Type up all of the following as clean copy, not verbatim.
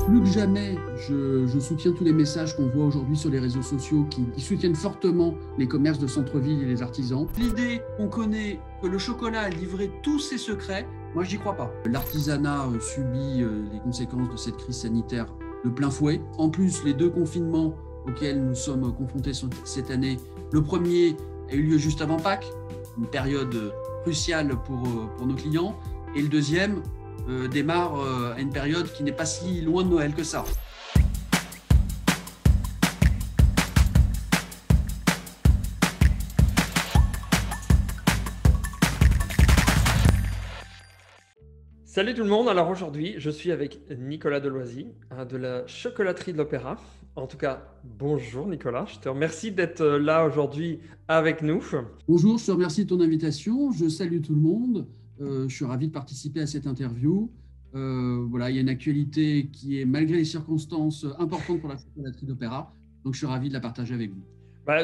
Plus que jamais, je soutiens tous les messages qu'on voit aujourd'hui sur les réseaux sociaux qui soutiennent fortement les commerces de centre-ville et les artisans. L'idée qu'on connaît que le chocolat a livré tous ses secrets, moi je n'y crois pas. L'artisanat subit les conséquences de cette crise sanitaire de plein fouet. En plus, les 2 confinements auxquels nous sommes confrontés cette année, le premier a eu lieu juste avant Pâques, une période cruciale pour nos clients, et le deuxième démarre à une période qui n'est pas si loin de Noël que ça. Salut tout le monde, alors aujourd'hui je suis avec Nicolas Deloisy de la chocolaterie de l'Opéra. En tout cas, bonjour Nicolas, je te remercie d'être là aujourd'hui avec nous. Bonjour, je te remercie de ton invitation, je salue tout le monde, je suis ravi de participer à cette interview. Voilà, il y a une actualité qui est, malgré les circonstances, importante pour la chocolaterie d'Opéra, donc je suis ravi de la partager avec vous.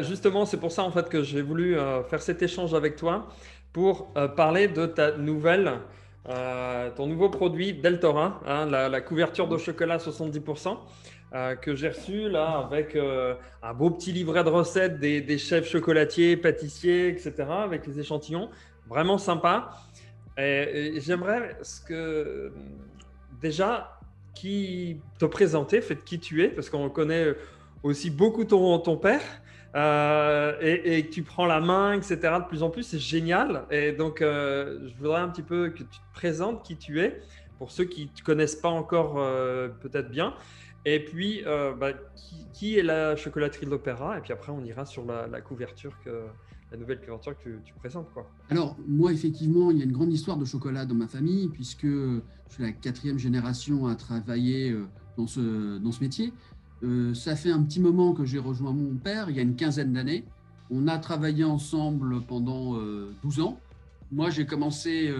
Justement, c'est pour ça en fait que j'ai voulu faire cet échange avec toi pour parler de ta nouvelle, ton nouveau produit Deltora, hein, la couverture de chocolat 70%. Que j'ai reçu là avec un beau petit livret de recettes des chefs chocolatiers, pâtissiers, etc. avec les échantillons. Vraiment sympa. Et j'aimerais déjà qui te présenter, fait qui tu es, parce qu'on connaît aussi beaucoup ton père. Et que tu prends la main, etc. de plus en plus, c'est génial. Et donc, je voudrais un petit peu que tu te présentes qui tu es, pour ceux qui ne te connaissent pas encore peut-être bien. Et puis, qui est la chocolaterie de l'Opéra? Et puis après, on ira sur la couverture, la nouvelle couverture que tu présentes, quoi. Alors, moi, effectivement, il y a une grande histoire de chocolat dans ma famille, puisque je suis la 4e génération à travailler dans ce métier. Ça fait un petit moment que j'ai rejoint mon père, il y a une quinzaine d'années. On a travaillé ensemble pendant 12 ans. Moi, j'ai commencé,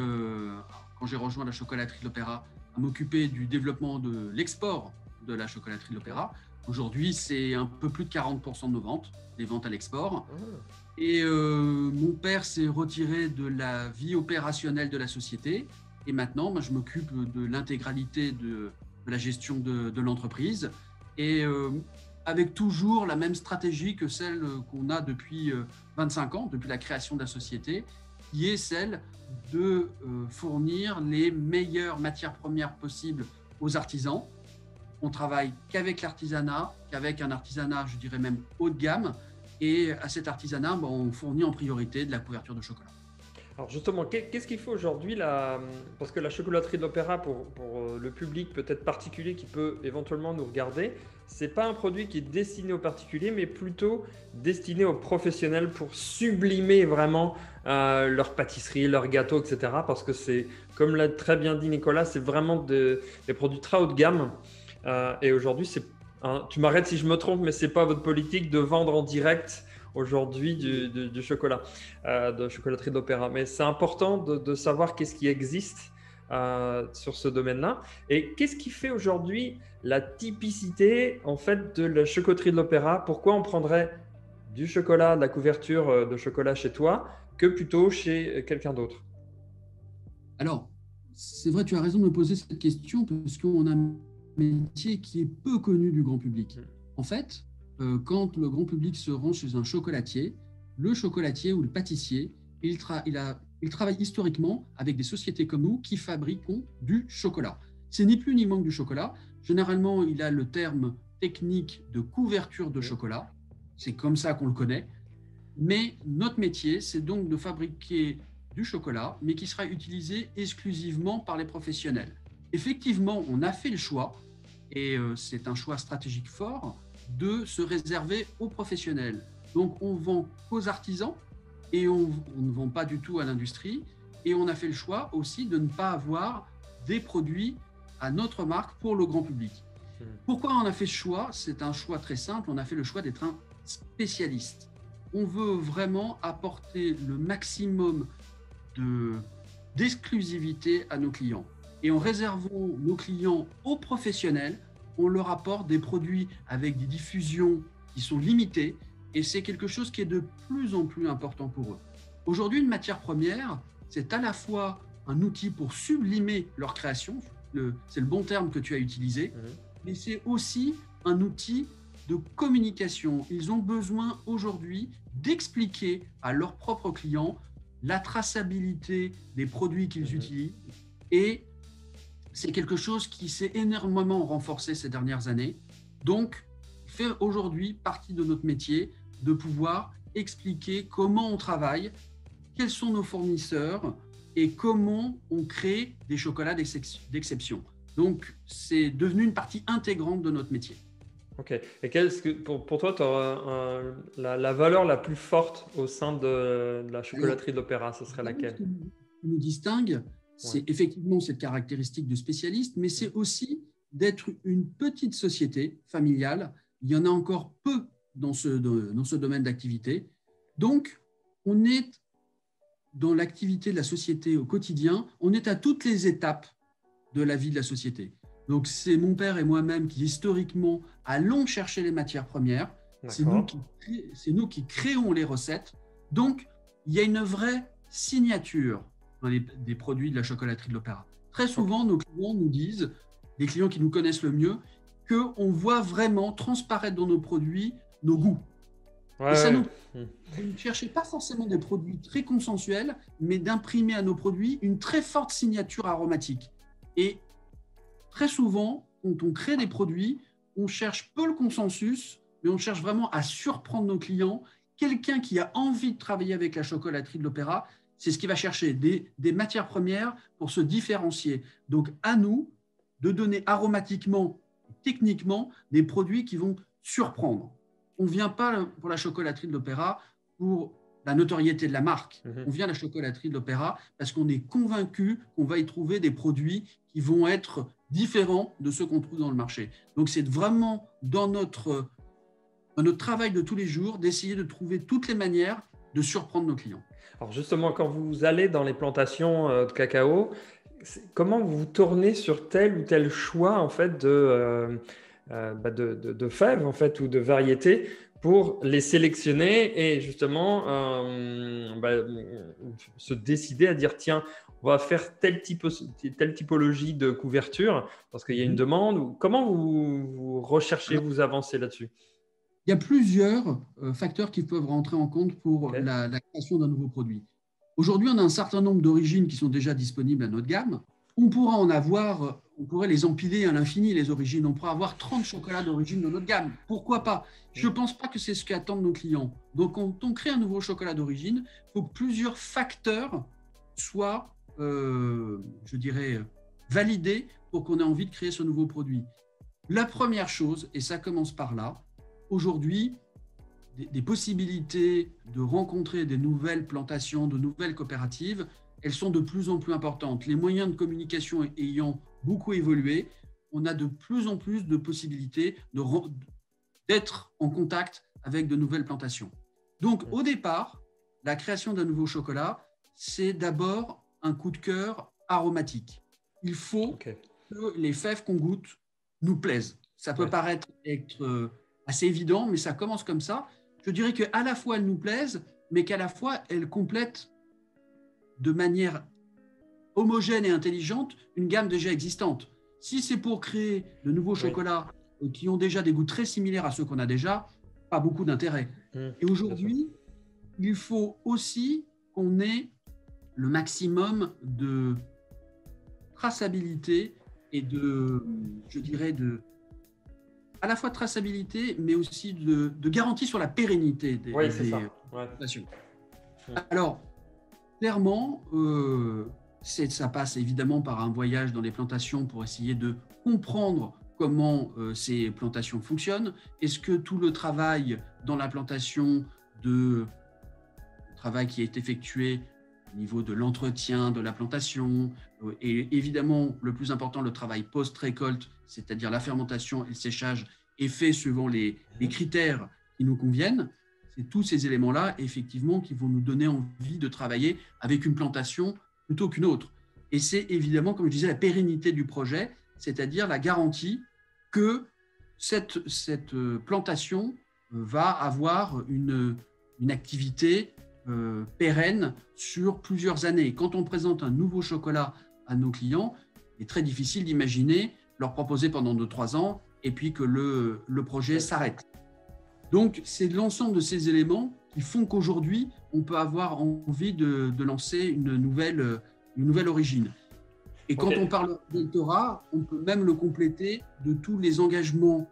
quand j'ai rejoint la chocolaterie de l'Opéra, à m'occuper du développement de l'export de la chocolaterie de l'Opéra. Aujourd'hui, c'est un peu plus de 40% de nos ventes, des ventes à l'export. Et mon père s'est retiré de la vie opérationnelle de la société. Et maintenant, moi, je m'occupe de l'intégralité de la gestion de l'entreprise. Et avec toujours la même stratégie que celle qu'on a depuis 25 ans, depuis la création de la société, qui est celle de fournir les meilleures matières premières possibles aux artisans. On travaille qu'avec l'artisanat, qu'avec un artisanat, je dirais même haut de gamme. Et à cet artisanat, on fournit en priorité de la couverture de chocolat. Alors justement, qu'est-ce qu'il faut aujourd'hui parce que la chocolaterie de l'Opéra, pour le public peut-être particulier qui peut éventuellement nous regarder, c'est pas un produit qui est destiné aux particuliers, mais plutôt destiné aux professionnels pour sublimer vraiment leur pâtisserie, leurs gâteaux, etc. Parce que c'est, comme l'a très bien dit Nicolas, c'est vraiment des produits très haut de gamme. Et aujourd'hui, tu m'arrêtes si je me trompe, mais c'est pas votre politique de vendre en direct aujourd'hui du chocolat, de chocolaterie de l'Opéra. Mais c'est important de savoir qu'est-ce qui existe sur ce domaine-là. Et qu'est-ce qui fait aujourd'hui la typicité en fait de la chocolaterie de l'Opéra? Pourquoi on prendrait du chocolat, de la couverture de chocolat chez toi, que plutôt chez quelqu'un d'autre? Alors, c'est vrai, tu as raison de me poser cette question, parce qu'on a un métier qui est peu connu du grand public. En fait, quand le grand public se rend chez un chocolatier, le chocolatier ou le pâtissier, il travaille historiquement avec des sociétés comme nous qui fabriquent du chocolat. C'est ni plus ni moins que du chocolat. Généralement, il a le terme technique de couverture de chocolat. C'est comme ça qu'on le connaît. Mais notre métier, c'est donc de fabriquer du chocolat, mais qui sera utilisé exclusivement par les professionnels. Effectivement, on a fait le choix, et c'est un choix stratégique fort, de se réserver aux professionnels. Donc, on vend qu'aux artisans et on ne vend pas du tout à l'industrie. Et on a fait le choix aussi de ne pas avoir des produits à notre marque pour le grand public. Pourquoi on a fait ce choix? C'est un choix très simple. On a fait le choix d'être un spécialiste. On veut vraiment apporter le maximum d'exclusivité à nos clients. Et en réservant nos clients aux professionnels, on leur apporte des produits avec des diffusions qui sont limitées, et c'est quelque chose qui est de plus en plus important pour eux. Aujourd'hui, une matière première, c'est à la fois un outil pour sublimer leur création, c'est le bon terme que tu as utilisé, mais c'est aussi un outil de communication. Ils ont besoin aujourd'hui d'expliquer à leurs propres clients la traçabilité des produits qu'ils utilisent, et c'est quelque chose qui s'est énormément renforcé ces dernières années. Donc, il fait aujourd'hui partie de notre métier de pouvoir expliquer comment on travaille, quels sont nos fournisseurs et comment on crée des chocolats d'exception. Donc, c'est devenu une partie intégrante de notre métier. Ok. Et pour toi, tu auras la valeur la plus forte au sein de la chocolaterie de l'Opéra, ce serait laquelle? Ce qui nous distingue, c'est effectivement cette caractéristique de spécialiste, mais c'est aussi d'être une petite société familiale. Il y en a encore peu dans ce domaine d'activité. Donc, on est dans l'activité de la société au quotidien, on est à toutes les étapes de la vie de la société. Donc, c'est mon père et moi-même qui, historiquement, allons chercher les matières premières. C'est nous qui créons les recettes. Donc, il y a une vraie signature dans des produits de la chocolaterie de l'Opéra. Très souvent, nos clients nous disent, les clients qui nous connaissent le mieux, qu'on voit vraiment transparaître dans nos produits nos goûts. Et ça vous ne cherchez pas forcément des produits très consensuels, mais d'imprimer à nos produits une très forte signature aromatique. Et très souvent, quand on crée des produits, on cherche peu le consensus, mais on cherche vraiment à surprendre nos clients. Quelqu'un qui a envie de travailler avec la chocolaterie de l'Opéra, c'est ce qui va chercher des matières premières pour se différencier. Donc, à nous de donner aromatiquement, techniquement, des produits qui vont surprendre. On ne vient pas pour la chocolaterie de l'Opéra pour la notoriété de la marque. On vient à la chocolaterie de l'Opéra parce qu'on est convaincu qu'on va y trouver des produits qui vont être différents de ceux qu'on trouve dans le marché. Donc, c'est vraiment dans notre travail de tous les jours d'essayer de trouver toutes les manières de surprendre nos clients. Alors justement, quand vous allez dans les plantations de cacao, comment vous vous tournez sur tel ou tel choix en fait, de fèves en fait, ou de variétés pour les sélectionner et justement se décider à dire tiens, on va faire telle typologie de couverture parce qu'il y a une demande. Comment vous recherchez, vous avancez là-dessus? Il y a plusieurs facteurs qui peuvent rentrer en compte pour la création d'un nouveau produit. Aujourd'hui, on a un certain nombre d'origines qui sont déjà disponibles à notre gamme. On pourrait les empiler à l'infini, les origines. On pourrait avoir 30 chocolats d'origine dans notre gamme. Pourquoi pas? Je ne pense pas que c'est ce qu'attendent nos clients. Donc, quand on crée un nouveau chocolat d'origine, il faut que plusieurs facteurs soient, validés pour qu'on ait envie de créer ce nouveau produit. La première chose, et ça commence par là, aujourd'hui, des possibilités de rencontrer des nouvelles plantations, de nouvelles coopératives, elles sont de plus en plus importantes. Les moyens de communication ayant beaucoup évolué, on a de plus en plus de possibilités d'être en contact avec de nouvelles plantations. Donc, au départ, la création d'un nouveau chocolat, c'est d'abord un coup de cœur aromatique. Il faut que les fèves qu'on goûte nous plaisent. Ça peut paraître être assez évident, mais ça commence comme ça. Je dirais qu'à la fois elles nous plaisent, mais qu'à la fois elles complètent de manière homogène et intelligente une gamme déjà existante. Si c'est pour créer de nouveaux chocolats qui ont déjà des goûts très similaires à ceux qu'on a déjà, pas beaucoup d'intérêt. Et aujourd'hui, il faut aussi qu'on ait le maximum de traçabilité et à la fois de traçabilité, mais aussi de garantie sur la pérennité des plantations. Alors, clairement, ça passe évidemment par un voyage dans les plantations pour essayer de comprendre comment ces plantations fonctionnent. Est-ce que tout le travail dans la plantation, le travail qui est effectué au niveau de l'entretien de la plantation, et évidemment, le plus important, le travail post-récolte, c'est-à-dire la fermentation et le séchage, est fait suivant les critères qui nous conviennent. C'est tous ces éléments-là, effectivement, qui vont nous donner envie de travailler avec une plantation plutôt qu'une autre. Et c'est évidemment, comme je disais, la pérennité du projet, c'est-à-dire la garantie que cette plantation va avoir une activité pérenne sur plusieurs années. Quand on présente un nouveau chocolat à nos clients, il est très difficile d'imaginer leur proposer pendant 2-3 ans et puis que le projet s'arrête. Donc, c'est l'ensemble de ces éléments qui font qu'aujourd'hui, on peut avoir envie de lancer une nouvelle origine. Et quand on parle d'Eltora, on peut même le compléter de tous les engagements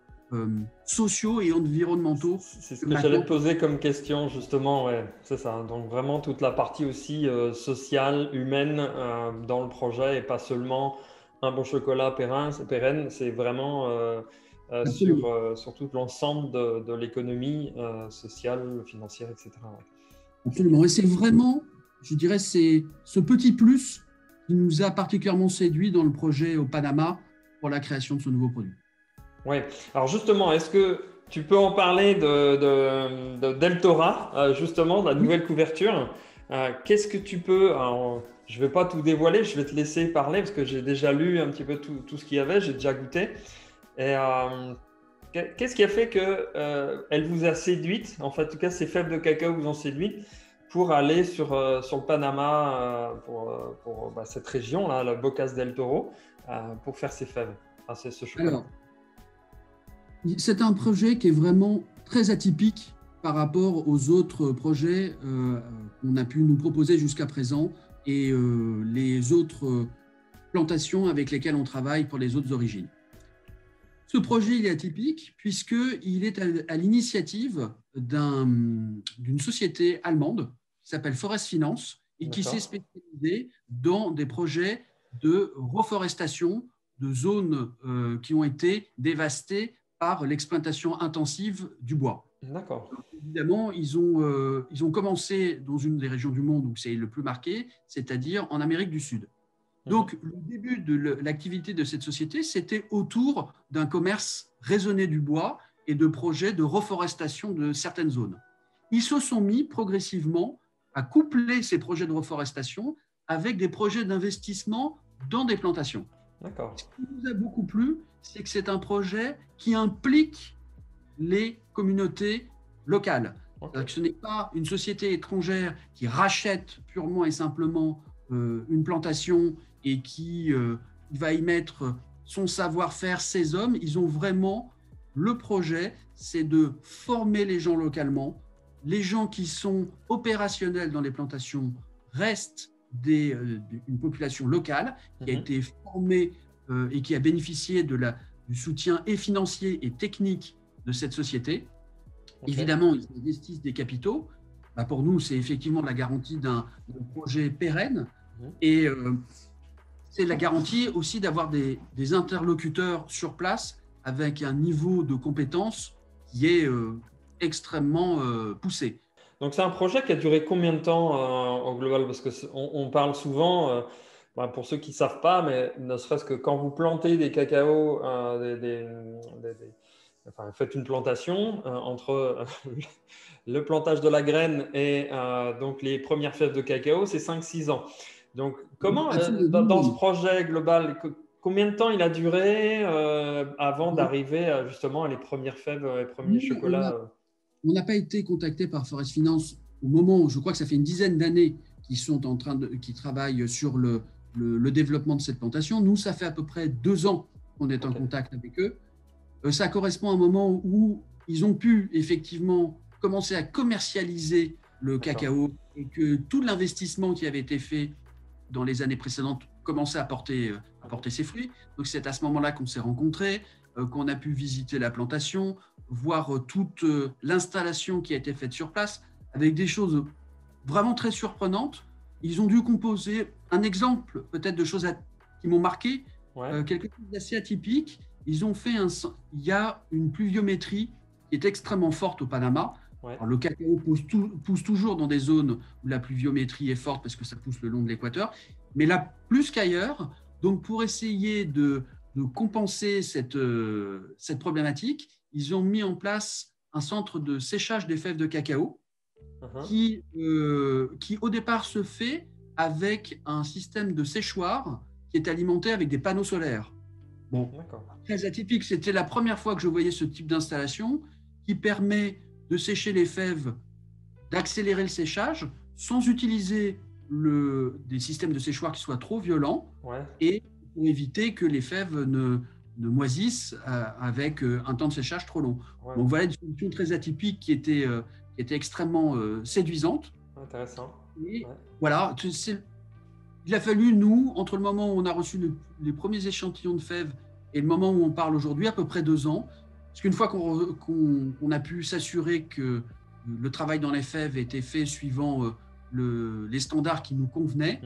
sociaux et environnementaux. C'est ce que j'allais te poser comme question, justement, ouais, c'est ça. Donc vraiment toute la partie aussi sociale, humaine dans le projet et pas seulement un bon chocolat pérenne, c'est vraiment sur tout l'ensemble de l'économie sociale, financière, etc. Absolument. Et c'est vraiment, je dirais, c'est ce petit plus qui nous a particulièrement séduit dans le projet au Panama pour la création de ce nouveau produit. Oui, alors justement, est-ce que tu peux en parler d'Eltora, justement, de la nouvelle couverture? Qu'est-ce que tu peux, alors, je ne vais pas tout dévoiler, je vais te laisser parler parce que j'ai déjà lu un petit peu tout ce qu'il y avait, j'ai déjà goûté. Et qu'est-ce qui a fait qu'elle vous a séduite, en fait, en tout cas, ces fèves de cacao vous ont séduite pour aller sur le Panama, pour cette région-là, la Bocas del Toro, pour faire ces fèves, c'est ce chocolat? Alors, c'est un projet qui est vraiment très atypique par rapport aux autres projets qu'on a pu nous proposer jusqu'à présent et les autres plantations avec lesquelles on travaille pour les autres origines. Ce projet il est atypique puisqu'il est à l'initiative d'une société allemande qui s'appelle Forest Finance et qui s'est spécialisée dans des projets de reforestation de zones qui ont été dévastées par l'exploitation intensive du bois. D'accord. Donc, évidemment, ils ont commencé dans une des régions du monde où c'est le plus marqué, c'est-à-dire en Amérique du Sud. Donc, le début de l'activité de cette société, c'était autour d'un commerce raisonné du bois et de projets de reforestation de certaines zones. Ils se sont mis progressivement à coupler ces projets de reforestation avec des projets d'investissement dans des plantations. D'accord. Ce qui nous a beaucoup plu, c'est que c'est un projet qui implique les communautés locales. Okay. Ce n'est pas une société étrangère qui rachète purement et simplement une plantation et qui va y mettre son savoir-faire, ses hommes. Ils ont vraiment, le projet, c'est de former les gens localement. Les gens qui sont opérationnels dans les plantations restent une population locale qui a été formée et qui a bénéficié du soutien et financier et technique de cette société. Okay. Évidemment, ils investissent des capitaux. Pour nous, c'est effectivement la garantie d'un projet pérenne et c'est la garantie aussi d'avoir des interlocuteurs sur place avec un niveau de compétence qui est extrêmement poussé. Donc, c'est un projet qui a duré combien de temps au global? Parce qu'on parle souvent, pour ceux qui ne savent pas, mais ne serait-ce que quand vous plantez des cacaos, enfin, faites une plantation entre le plantage de la graine et donc les premières fèves de cacao, c'est 5-6 ans. Donc, comment, dans ce projet global, combien de temps il a duré avant d'arriver justement à les premières fèves, les premiers chocolats? On n'a pas été contacté par Forest Finance au moment où je crois que ça fait une dizaine d'années qu'ils travaillent sur le développement de cette plantation. Nous, ça fait à peu près 2 ans qu'on est en contact avec eux. Ça correspond à un moment où ils ont pu effectivement commencer à commercialiser le cacao et que tout l'investissement qui avait été fait dans les années précédentes commençait à porter ses fruits. Donc, c'est à ce moment-là qu'on s'est rencontrés, qu'on a pu visiter la plantation, voir toute l'installation qui a été faite sur place, avec des choses vraiment très surprenantes. Ils ont dû composer un exemple peut-être de choses qui m'ont marqué, quelque chose d'assez atypique. Il y a une pluviométrie qui est extrêmement forte au Panama. Alors, le cacao pousse toujours dans des zones où la pluviométrie est forte parce que ça pousse le long de l'équateur, mais là, plus qu'ailleurs. Donc, pour essayer de compenser cette problématique, ils ont mis en place un centre de séchage des fèves de cacao qui, au départ, se fait avec un système de séchoir qui est alimenté avec des panneaux solaires. Bon, très atypique. C'était la première fois que je voyais ce type d'installation qui permet de sécher les fèves, d'accélérer le séchage sans utiliser des systèmes de séchoir qui soient trop violents et pour éviter que les fèves ne moisissent avec un temps de séchage trop long. Ouais. Donc voilà une solution très atypique qui était extrêmement séduisante. Intéressant. Et Ouais. voilà, il a fallu, nous, entre le moment où on a reçu les premiers échantillons de fèves et le moment où on parle aujourd'hui, à peu près 2 ans. Parce qu'une fois qu'on a pu s'assurer que le travail dans les fèves était fait suivant les standards qui nous convenaient,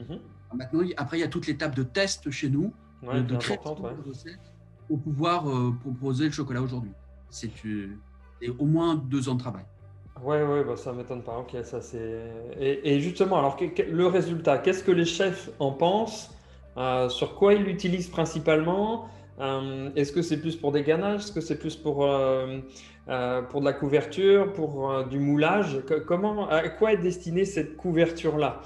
maintenant, après, il y a toute l'étape de test chez nous, Ouais, de qui est création importante, de recettes pour pouvoir proposer le chocolat aujourd'hui. C'est au moins 2 ans de travail. Ouais, bah, ça m'étonne pas. Ok, ça c'est. Et justement, alors le résultat, qu'est-ce que les chefs en pensent? Sur quoi ils l'utilisent principalement? Est-ce que c'est plus pour des ganaches? Est-ce que c'est plus pour de la couverture, pour du moulage? À quoi est destinée cette couverture-là?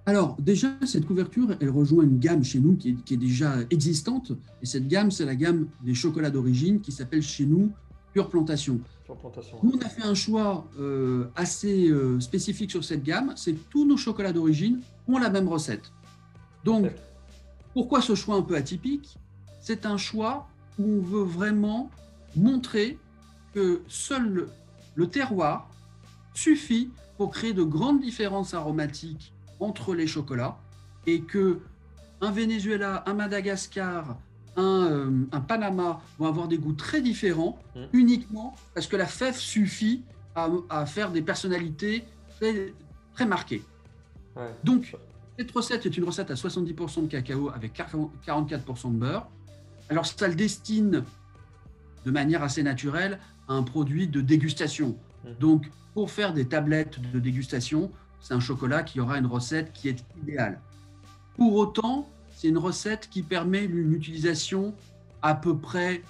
Alors, déjà, cette couverture, elle rejoint une gamme chez nous qui est déjà existante. Et cette gamme, c'est la gamme des chocolats d'origine qui s'appelle chez nous Pure Plantation. Sur plantation. Nous, on a fait un choix assez spécifique sur cette gamme, c'est que tous nos chocolats d'origine ont la même recette. Donc, Ok. pourquoi ce choix un peu atypique? C'est un choix où on veut vraiment montrer que seul le terroir suffit pour créer de grandes différences aromatiques entre les chocolats et que un Venezuela, un Madagascar, un Panama vont avoir des goûts très différents uniquement parce que la fève suffit à faire des personnalités très, très marquées. Ouais. Donc, cette recette est une recette à 70% de cacao avec 44% de beurre. Alors, ça le destine de manière assez naturelle à un produit de dégustation. Donc, pour faire des tablettes de dégustation, c'est un chocolat qui aura une recette qui est idéale. Pour autant, c'est une recette qui permet une utilisation à peu près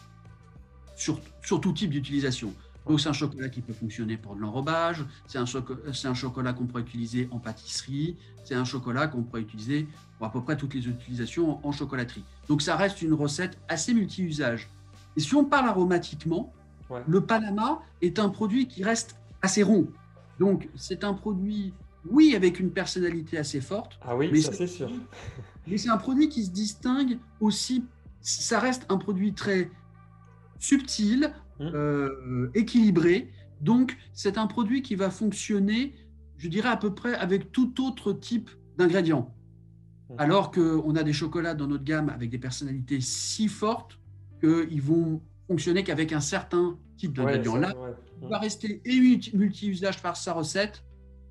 sur tout type d'utilisation. Donc, c'est un chocolat qui peut fonctionner pour de l'enrobage, c'est un chocolat qu'on pourrait utiliser en pâtisserie, c'est un chocolat qu'on pourrait utiliser pour à peu près toutes les utilisations en chocolaterie. Donc, ça reste une recette assez multi-usage. Et si on parle aromatiquement, le Panama est un produit qui reste assez rond. Donc, c'est un produit, oui, avec une personnalité assez forte. Ah oui, mais ça c'est sûr. Mais c'est un produit qui se distingue aussi, ça reste un produit très subtil, équilibré. Donc, c'est un produit qui va fonctionner, je dirais, à peu près avec tout autre type d'ingrédients. Alors qu'on a des chocolats dans notre gamme avec des personnalités si fortes qu'ils vont fonctionner qu'avec un certain type d'ingrédients. Là, il va rester multi-usage par sa recette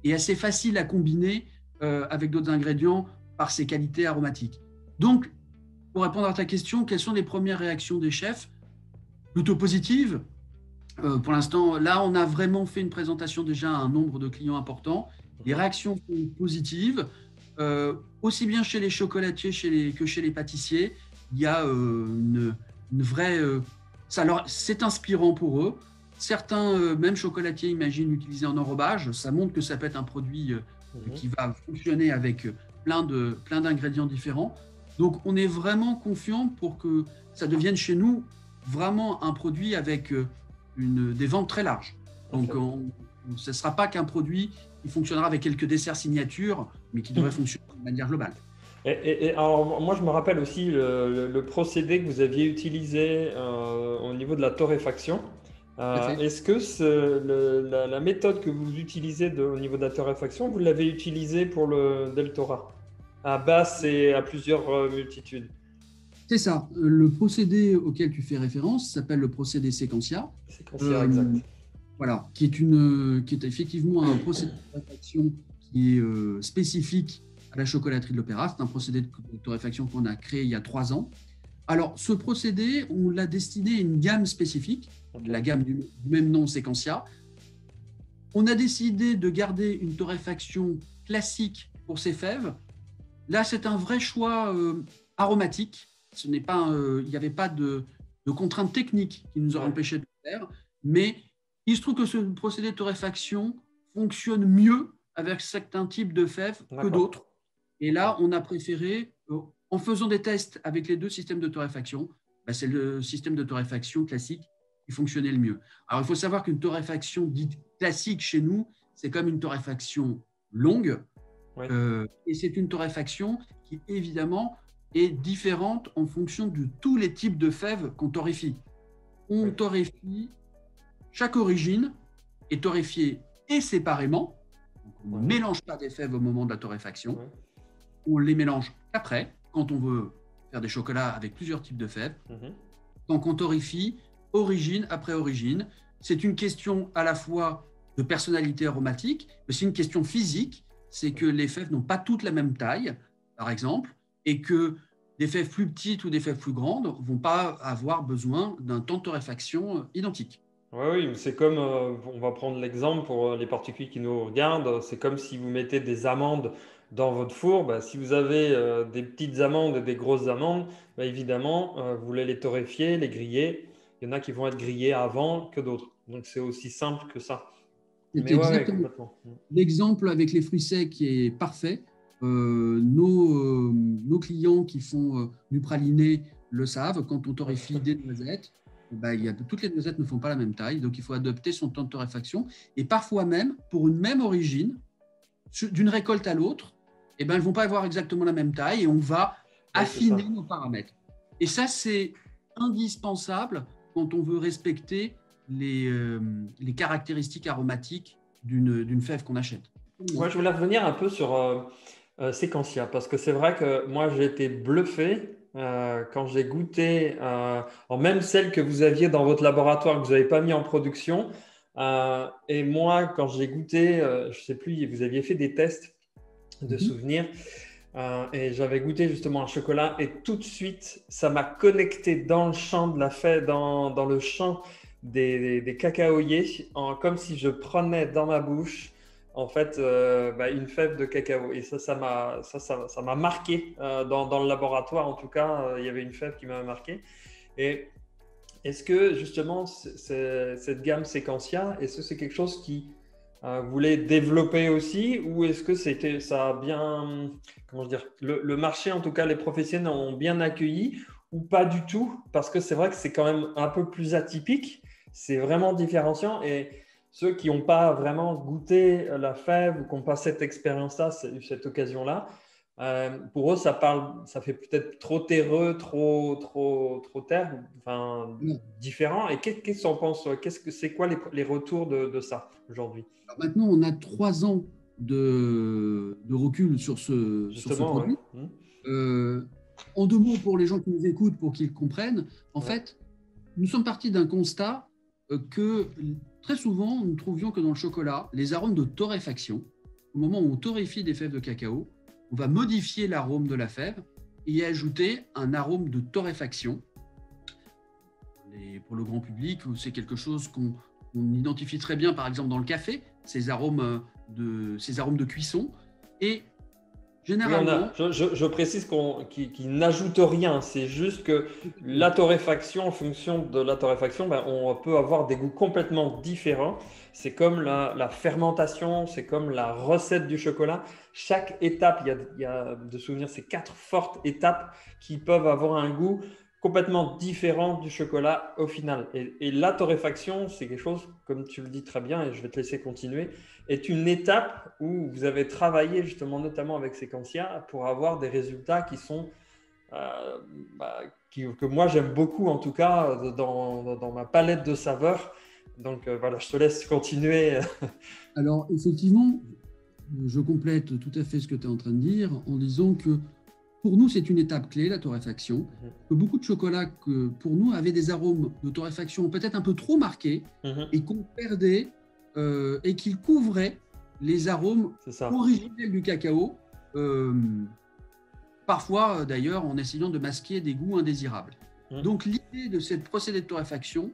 et assez facile à combiner avec d'autres ingrédients par ses qualités aromatiques. Donc, pour répondre à ta question, quelles sont les premières réactions des chefs? Plutôt positives. Pour l'instant, là, on a vraiment fait une présentation déjà à un nombre de clients important. Les réactions sont positives, aussi bien chez les chocolatiers que chez les pâtissiers. Il y a une vraie... c'est inspirant pour eux. Certains, même chocolatiers, imaginent l'utiliser en enrobage. Ça montre que ça peut être un produit qui va fonctionner avec plein d'ingrédients différents. Donc, on est vraiment confiant pour que ça devienne chez nous vraiment un produit avec des ventes très larges. Donc, ce ne sera pas qu'un produit qui fonctionnera avec quelques desserts signatures, mais qui devrait fonctionner de manière globale. Et alors, moi, je me rappelle aussi le procédé que vous aviez utilisé au niveau de la torréfaction. Est-ce que la méthode que vous utilisez au niveau de la torréfaction, vous l'avez utilisée pour le Deltora, à basse et à plusieurs multitudes? C'est ça. Le procédé auquel tu fais référence s'appelle le procédé Sequentia. Sequentia, exact. Voilà, qui est effectivement un procédé de torréfaction qui est spécifique à la chocolaterie de l'Opéra. C'est un procédé de torréfaction qu'on a créé il y a 3 ans. Alors, ce procédé, on l'a destiné à une gamme spécifique, la gamme du même nom, Sequentia. On a décidé de garder une torréfaction classique pour ces fèves. Là, c'est un vrai choix aromatique. Il n'y avait pas de contraintes techniques qui nous auraient empêché de le faire, mais il se trouve que ce procédé de torréfaction fonctionne mieux avec certains types de fèves que d'autres. Et là, on a préféré, en faisant des tests avec les 2 systèmes de torréfaction, c'est le système de torréfaction classique qui fonctionnait le mieux. Alors, il faut savoir qu'une torréfaction dite classique chez nous, c'est comme une torréfaction longue. Et c'est une torréfaction qui, évidemment, est différente en fonction de tous les types de fèves qu'on torréfie. On torréfie, chaque origine est torréfiée et séparément. Donc on ne mélange pas des fèves au moment de la torréfaction. On les mélange après, quand on veut faire des chocolats avec plusieurs types de fèves. Donc on torréfie origine après origine. C'est une question à la fois de personnalité aromatique, mais c'est une question physique. C'est que les fèves n'ont pas toutes la même taille, par exemple, et que des fèves plus petites ou des fèves plus grandes ne vont pas avoir besoin d'un temps de torréfaction identique. Oui, c'est comme, on va prendre l'exemple pour les particuliers qui nous regardent, c'est comme si vous mettez des amandes dans votre four. Bah, si vous avez des petites amandes et des grosses amandes, bah, évidemment, vous voulez les torréfier, les griller. Il y en a qui vont être grillés avant que d'autres. Donc, c'est aussi simple que ça. C'est exactement l'exemple avec les fruits secs est parfait. Nos clients qui font du praliné le savent. Quand on torréfie des noisettes, toutes les noisettes ne font pas la même taille, donc il faut adapter son temps de torréfaction. Et parfois même, pour une même origine, d'une récolte à l'autre, elles ne vont pas avoir exactement la même taille et on va affiner nos paramètres. Et ça, c'est indispensable quand on veut respecter les caractéristiques aromatiques d'une fève qu'on achète. Moi, je voulais revenir un peu sur Sequentia, parce que c'est vrai que moi, j'ai été bluffé quand j'ai goûté, même celle que vous aviez dans votre laboratoire, que vous n'avez pas mis en production. Et moi, quand j'ai goûté, je ne sais plus, vous aviez fait des tests de souvenirs. Et j'avais goûté justement un chocolat et tout de suite, ça m'a connecté dans le champ de la fève, dans le champ des cacaoyers, comme si je prenais dans ma bouche en fait une fève de cacao. Et ça m'a marqué dans le laboratoire. En tout cas, il y avait une fève qui m'a marqué. Et est-ce que justement cette gamme Sequentia, est-ce que c'est quelque chose qui vous voulez développer aussi, ou est-ce que ça a bien, comment dire, le marché, en tout cas les professionnels ont bien accueilli, ou pas du tout, parce que c'est vrai que c'est quand même un peu plus atypique, c'est vraiment différenciant, et ceux qui n'ont pas vraiment goûté la fève ou qui n'ont pas cette expérience-là, cette occasion-là, pour eux, ça fait peut-être trop terreux, trop terre, enfin, différent. Et qu'est-ce que tu en penses? C'est quoi les retours de ça aujourd'hui? Alors maintenant, on a 3 ans de recul sur ce produit. En 2 mots, pour les gens qui nous écoutent, pour qu'ils comprennent, en fait, nous sommes partis d'un constat que très souvent, nous trouvions que dans le chocolat, les arômes de torréfaction, au moment où on torréfie des fèves de cacao, on va modifier l'arôme de la fève et y ajouter un arôme de torréfaction. Et pour le grand public, c'est quelque chose qu'on identifie très bien, par exemple, dans le café, ces arômes de cuisson. Et généralement… Je précise qu'il n'ajoute rien, c'est juste que la torréfaction, en fonction de la torréfaction, on peut avoir des goûts complètement différents. C'est comme la fermentation, c'est comme la recette du chocolat. Chaque étape, il y a de souvenirs, c'est 4 fortes étapes qui peuvent avoir un goût complètement différent du chocolat au final. Et la torréfaction, c'est quelque chose, comme tu le dis très bien, et je vais te laisser continuer, est une étape où vous avez travaillé justement notamment avec Sequentia pour avoir des résultats qui sont que moi j'aime beaucoup, en tout cas dans ma palette de saveurs. Donc voilà, je te laisse continuer. Alors effectivement, je complète tout à fait ce que tu es en train de dire en disant que pour nous, c'est une étape clé, la torréfaction. Que beaucoup de chocolats, que pour nous, avaient des arômes de torréfaction peut-être un peu trop marqués et qu'on perdait et qu'ils couvraient les arômes originels du cacao, parfois d'ailleurs en essayant de masquer des goûts indésirables. Donc l'idée de cette procédé de torréfaction,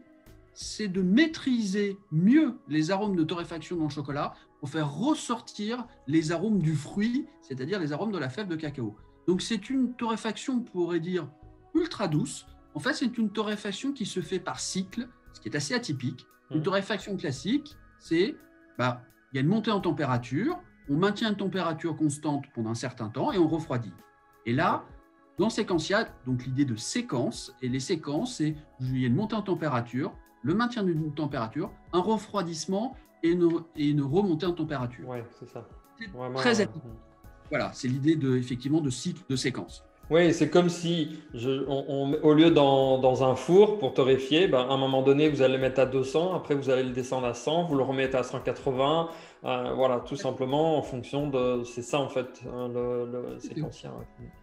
c'est de maîtriser mieux les arômes de torréfaction dans le chocolat pour faire ressortir les arômes du fruit, c'est-à-dire les arômes de la fève de cacao. Donc, c'est une torréfaction, on pourrait dire, ultra douce. En fait, c'est une torréfaction qui se fait par cycle, ce qui est assez atypique. Une torréfaction classique, c'est, il y a une montée en température, on maintient une température constante pendant un certain temps et on refroidit. Et là, dans Sequentia, donc l'idée de séquence, et les séquences, c'est il y a une montée en température, le maintien d'une température, un refroidissement et une remontée en température. Oui, c'est ça. C'est très atypique. Voilà, c'est l'idée effectivement de cycle de séquence. Oui, c'est comme si, au lieu dans un four pour torréfier, ben, à un moment donné, vous allez le mettre à 200, après vous allez le descendre à 100, vous le remettez à 180, voilà, tout simplement en fonction de... C'est ça en fait, hein, le séquencien.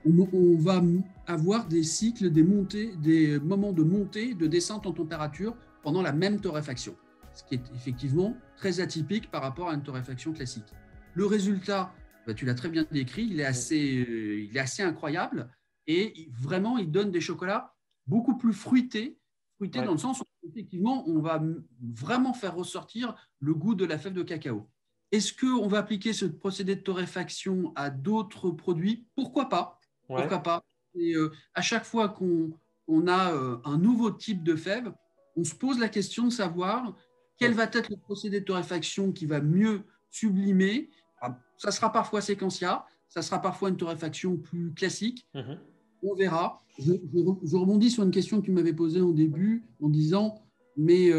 Ouais. On va avoir des cycles, des montées, des moments de montée, de descente en température pendant la même torréfaction, ce qui est effectivement très atypique par rapport à une torréfaction classique. Le résultat, tu l'as très bien décrit, il est assez incroyable et vraiment, il donne des chocolats beaucoup plus fruités Ouais. dans le sens où effectivement, on va vraiment faire ressortir le goût de la fève de cacao. Est-ce qu'on va appliquer ce procédé de torréfaction à d'autres produits? Pourquoi pas? Ouais. Pourquoi pas? Et à chaque fois qu'on a un nouveau type de fève, on se pose la question de savoir quel va être le procédé de torréfaction qui va mieux sublimer. Ça sera parfois séquentia, ça sera parfois une torréfaction plus classique. Mhm. On verra. Je rebondis sur une question que tu m'avais posée en début en disant, mais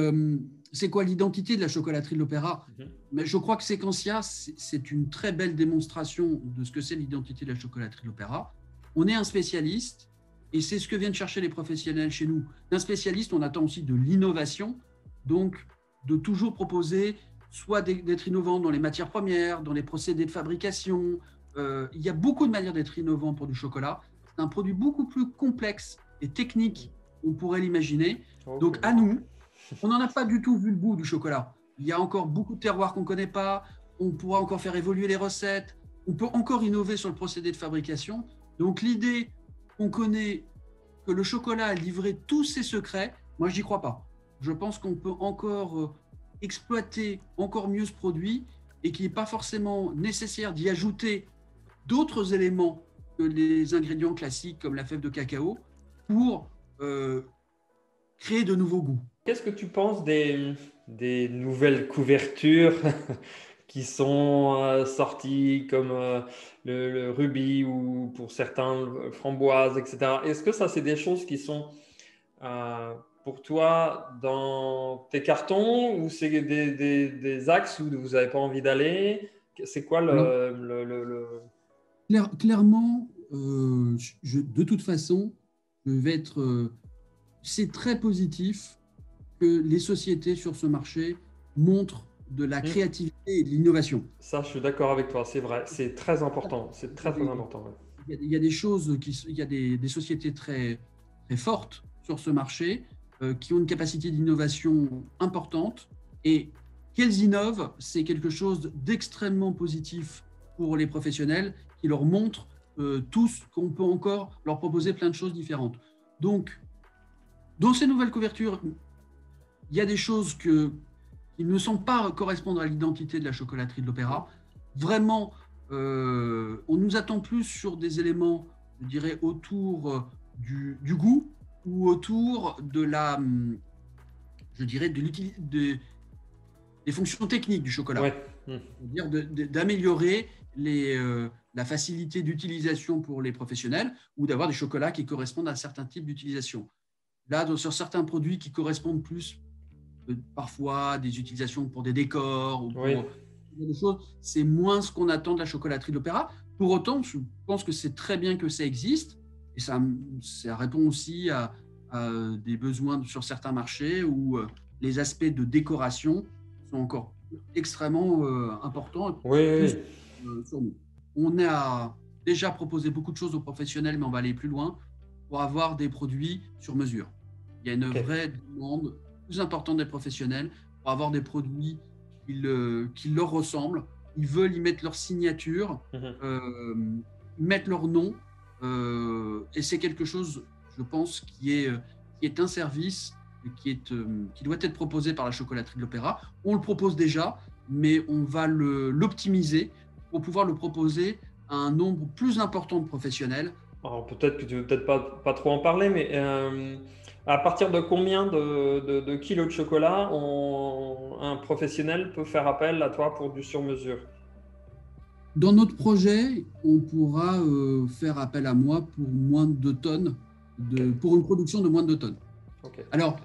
c'est quoi l'identité de la chocolaterie de l'Opéra? Mhm. Mais je crois que Séquentia, c'est une très belle démonstration de ce que c'est l'identité de la chocolaterie de l'Opéra. On est un spécialiste, et c'est ce que viennent chercher les professionnels chez nous. D'un spécialiste, on attend aussi de l'innovation, donc de toujours proposer soit d'être innovant dans les matières premières, dans les procédés de fabrication. Il y a beaucoup de manières d'être innovant pour du chocolat. C'est un produit beaucoup plus complexe et technique qu'on pourrait l'imaginer. Ok. Donc à nous, on n'en a pas du tout vu le bout du chocolat. Il y a encore beaucoup de terroirs qu'on ne connaît pas. On pourra encore faire évoluer les recettes. On peut encore innover sur le procédé de fabrication. Donc l'idée qu'on connaît que le chocolat a livré tous ses secrets, moi je n'y crois pas. Je pense qu'on peut encore exploiter encore mieux ce produit et qu'il n'est pas forcément nécessaire d'y ajouter d'autres éléments que les ingrédients classiques comme la fève de cacao pour créer de nouveaux goûts. Qu'est-ce que tu penses des nouvelles couvertures qui sont sorties comme le rubis ou pour certains le framboise, etc. Est-ce que ça, c'est des choses qui sont pour toi dans tes cartons ou c'est des axes où vous n'avez pas envie d'aller? C'est quoi Alors, le... clairement, de toute façon, je vais être. C'est très positif que les sociétés sur ce marché montrent de la créativité et de l'innovation. Ça, je suis d'accord avec toi, c'est vrai, c'est très important, c'est très très important. Ouais. Il y a des choses, il y a des sociétés très, très fortes sur ce marché qui ont une capacité d'innovation importante et qu'elles innovent, c'est quelque chose d'extrêmement positif pour les professionnels qui leur montrent tous qu'on peut encore leur proposer plein de choses différentes. Donc, dans ces nouvelles couvertures, il y a des choses qui ne semblent pas correspondre à l'identité de la chocolaterie de l'Opéra. Vraiment, on nous attend plus sur des éléments, je dirais, autour du goût ou autour de la, je dirais, des fonctions techniques du chocolat. Ouais. C'est-à-dire d'améliorer la facilité d'utilisation pour les professionnels ou d'avoir des chocolats qui correspondent à certains types d'utilisation. Là, sur certains produits qui correspondent plus parfois des utilisations pour des décors ou pour des choses, c'est moins ce qu'on attend de la chocolaterie de l'Opéra. Pour autant, je pense que c'est très bien que ça existe et ça répond aussi à des besoins sur certains marchés où les aspects de décoration sont encore extrêmement importants. Oui. Sur nous. On a déjà proposé beaucoup de choses aux professionnels, mais on va aller plus loin pour avoir des produits sur mesure. Il y a une vraie demande plus importante des professionnels pour avoir des produits qui leur ressemblent. Ils veulent y mettre leur signature, mettre leur nom, et c'est quelque chose, je pense, qui est un service qui doit être proposé par la chocolaterie de l'Opéra. On le propose déjà, mais on va l'optimiser pour pouvoir le proposer à un nombre plus important de professionnels. Alors peut-être que tu ne veux peut-être pas trop en parler, mais à partir de combien de kilos de chocolat un professionnel peut faire appel à toi pour du sur-mesure? Dans notre projet, on pourra faire appel à moi pour moins de 2 tonnes, pour une production de moins de 2 tonnes. Alors,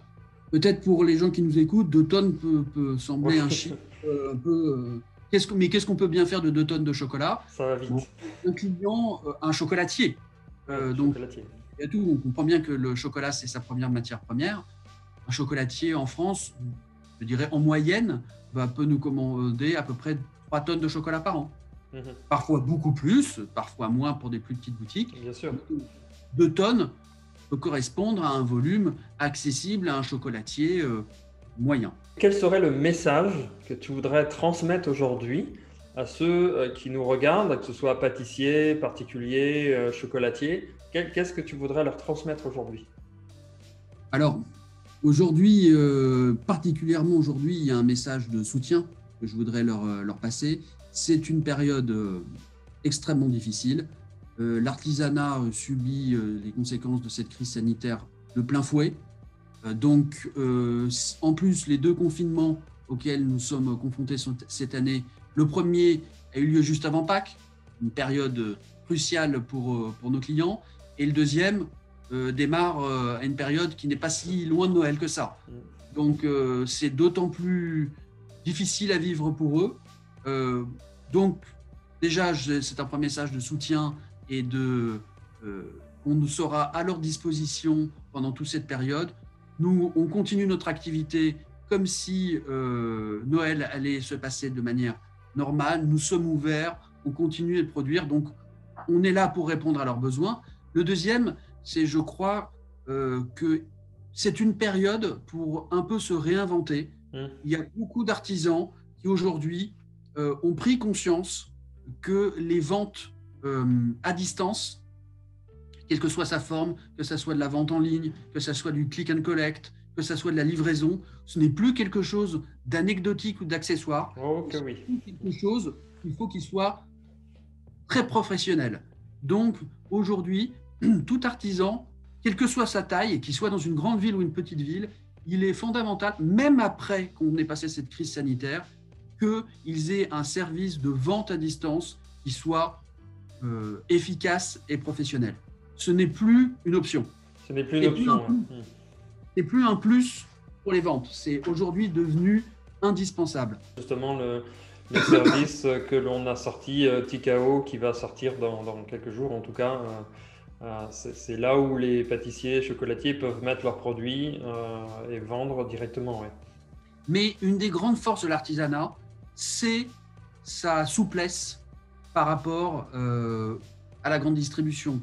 peut-être pour les gens qui nous écoutent, 2 tonnes peut sembler un chiffre un peu... mais qu'est-ce qu'on peut bien faire de 2 tonnes de chocolat? Ça va vite. Un client, un chocolatier, Donc, chocolatier. il y a tout. On comprend bien que le chocolat, c'est sa première matière première. Un chocolatier en France, je dirais en moyenne, peut nous commander à peu près 3 tonnes de chocolat par an. Parfois beaucoup plus, parfois moins pour des plus petites boutiques. Bien sûr. 2 tonnes peut correspondre à un volume accessible à un chocolatier moyen. Quel serait le message que tu voudrais transmettre aujourd'hui à ceux qui nous regardent, que ce soit pâtissiers, particuliers, chocolatiers? Qu'est-ce que tu voudrais leur transmettre aujourd'hui? Alors, aujourd'hui, particulièrement aujourd'hui, il y a un message de soutien que je voudrais leur passer. C'est une période extrêmement difficile. L'artisanat subit les conséquences de cette crise sanitaire de plein fouet. Donc, en plus, les 2 confinements auxquels nous sommes confrontés cette année, le premier a eu lieu juste avant Pâques, une période cruciale pour nos clients, et le deuxième démarre à une période qui n'est pas si loin de Noël que ça. Donc, c'est d'autant plus difficile à vivre pour eux. Donc, déjà, c'est un premier message de soutien et on sera à leur disposition pendant toute cette période. Nous, on continue notre activité comme si Noël allait se passer de manière normale. Nous sommes ouverts, on continue de produire, donc on est là pour répondre à leurs besoins. Le deuxième, c'est, je crois, que c'est une période pour un peu se réinventer. Il y a beaucoup d'artisans qui aujourd'hui ont pris conscience que les ventes à distance, quelle que soit sa forme, que ce soit de la vente en ligne, que ce soit du click and collect, que ce soit de la livraison, ce n'est plus quelque chose d'anecdotique ou d'accessoire. Okay, oui. C'est quelque chose, il faut qu'il soit très professionnel. Donc, aujourd'hui, tout artisan, quelle que soit sa taille, et qu'il soit dans une grande ville ou une petite ville, il est fondamental, même après qu'on ait passé cette crise sanitaire, qu'ils aient un service de vente à distance qui soit efficace et professionnel. Ce n'est plus une option. Ce n'est plus une option. C'est plus un plus pour les ventes. C'est aujourd'hui devenu indispensable. Justement, le service que l'on a sorti, Tikao, qui va sortir dans quelques jours en tout cas, c'est là où les pâtissiers, chocolatiers peuvent mettre leurs produits et vendre directement. Ouais. Mais une des grandes forces de l'artisanat, c'est sa souplesse par rapport à la grande distribution.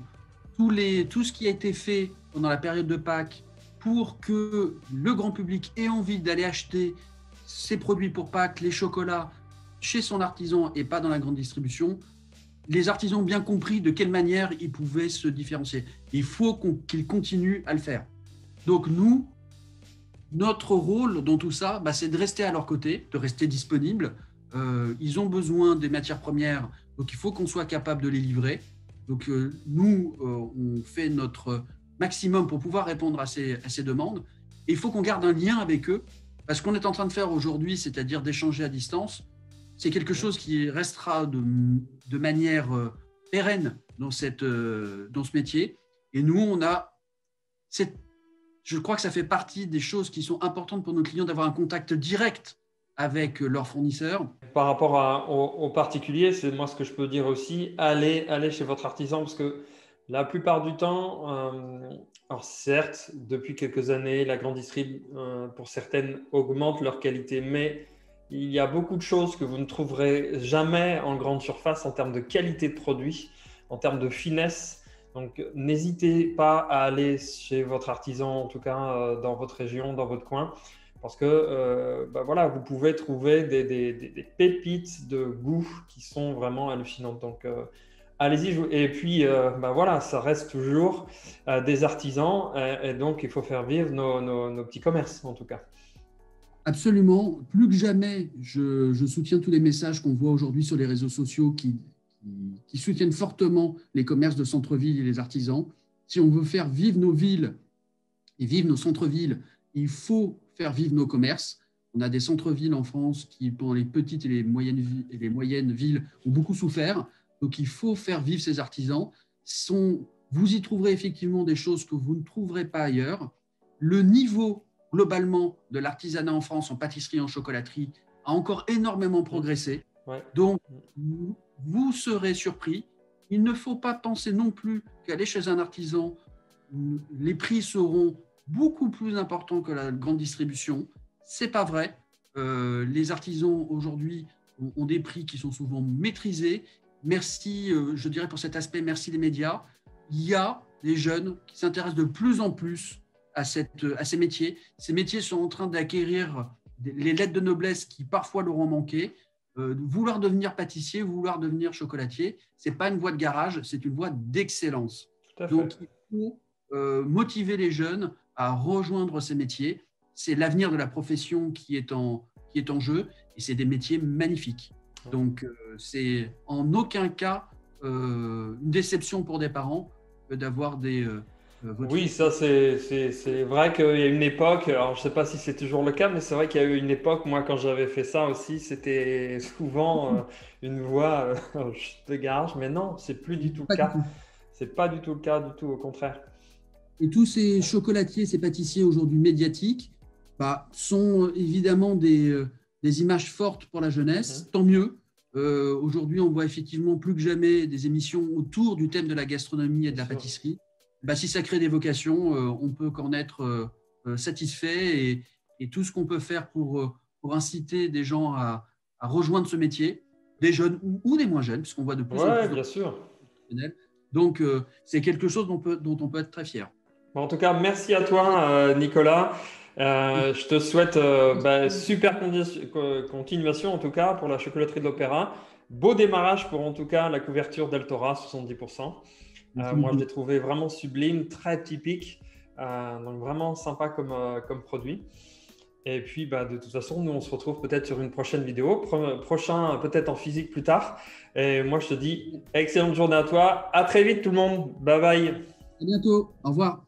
Tout ce qui a été fait pendant la période de Pâques pour que le grand public ait envie d'aller acheter ses produits pour Pâques, les chocolats, chez son artisan et pas dans la grande distribution, les artisans ont bien compris de quelle manière ils pouvaient se différencier. Il faut qu'ils continuent à le faire. Donc nous, notre rôle dans tout ça, c'est de rester à leur côté, de rester disponible. Ils ont besoin des matières premières, donc il faut qu'on soit capable de les livrer. Donc nous, on fait notre maximum pour pouvoir répondre à ces demandes. Et il faut qu'on garde un lien avec eux, parce qu'on est en train de faire aujourd'hui, c'est-à-dire d'échanger à distance, c'est quelque chose qui restera de manière pérenne dans ce métier. Et nous, je crois que ça fait partie des choses qui sont importantes pour nos clients, d'avoir un contact direct avec leurs fournisseurs. Par rapport aux particuliers, c'est moi ce que je peux dire aussi, allez chez votre artisan, parce que la plupart du temps, alors certes, depuis quelques années, la grande distrib, pour certaines, augmente leur qualité, mais il y a beaucoup de choses que vous ne trouverez jamais en grande surface en termes de qualité de produit, en termes de finesse. Donc, n'hésitez pas à aller chez votre artisan, en tout cas dans votre région, dans votre coin, parce que voilà, vous pouvez trouver des pépites de goût qui sont vraiment hallucinantes. Donc, allez-y. Et puis, voilà, ça reste toujours des artisans, et donc il faut faire vivre nos petits commerces, en tout cas. Absolument. Plus que jamais, je soutiens tous les messages qu'on voit aujourd'hui sur les réseaux sociaux qui soutiennent fortement les commerces de centre-ville et les artisans. Si on veut faire vivre nos villes et vivre nos centres-villes, il faut faire vivre nos commerces. On a des centres-villes en France qui, pendant les petites et les moyennes villes, ont beaucoup souffert. Donc, il faut faire vivre ces artisans. Vous y trouverez effectivement des choses que vous ne trouverez pas ailleurs. Le niveau globalement de l'artisanat en France, en pâtisserie, en chocolaterie, a encore énormément progressé. Ouais. Donc, vous serez surpris il ne faut pas penser non plus qu'aller chez un artisan, les prix seront beaucoup plus importants que la grande distribution. Ce n'est pas vrai. Les artisans aujourd'hui ont des prix qui sont souvent maîtrisés. Merci, je dirais pour cet aspect, merci les médias. Il y a des jeunes qui s'intéressent de plus en plus à ces métiers. Ces métiers sont en train d'acquérir les lettres de noblesse qui parfois leur ont manqué. Vouloir devenir pâtissier, vouloir devenir chocolatier, ce n'est pas une voie de garage, c'est une voie d'excellence. Donc, il faut motiver les jeunes à rejoindre ces métiers. C'est l'avenir de la profession qui est en jeu et c'est des métiers magnifiques. Donc, c'est en aucun cas une déception pour des parents d'avoir des… Oui, ça c'est vrai qu'il y a une époque, alors je ne sais pas si c'est toujours le cas, mais c'est vrai qu'il y a eu une époque, moi quand j'avais fait ça aussi, c'était souvent une voie de garage, mais non, c'est plus du tout le cas. C'est pas du tout le cas du tout, au contraire. Et tous ces chocolatiers, ces pâtissiers aujourd'hui médiatiques sont évidemment des images fortes pour la jeunesse, tant mieux. Aujourd'hui, on voit effectivement plus que jamais des émissions autour du thème de la gastronomie et de la pâtisserie. Si ça crée des vocations, on peut qu'en être satisfait et tout ce qu'on peut faire pour inciter des gens à rejoindre ce métier, des jeunes ou des moins jeunes, puisqu'on voit de plus en plus bien sûr. Donc, c'est quelque chose dont on peut être très fier. En tout cas, merci à toi, Nicolas. Je te souhaite super continuation, en tout cas, pour la chocolaterie de l'Opéra. Beau démarrage pour, en tout cas, la couverture Deltora, 70%. Moi, je l'ai trouvé vraiment sublime, très typique. Donc, vraiment sympa comme produit. Et puis, de toute façon, nous, on se retrouve peut-être sur une prochaine vidéo. Prochain, peut-être en physique plus tard. Et moi, je te dis excellente journée à toi. À très vite, tout le monde. Bye bye. À bientôt. Au revoir.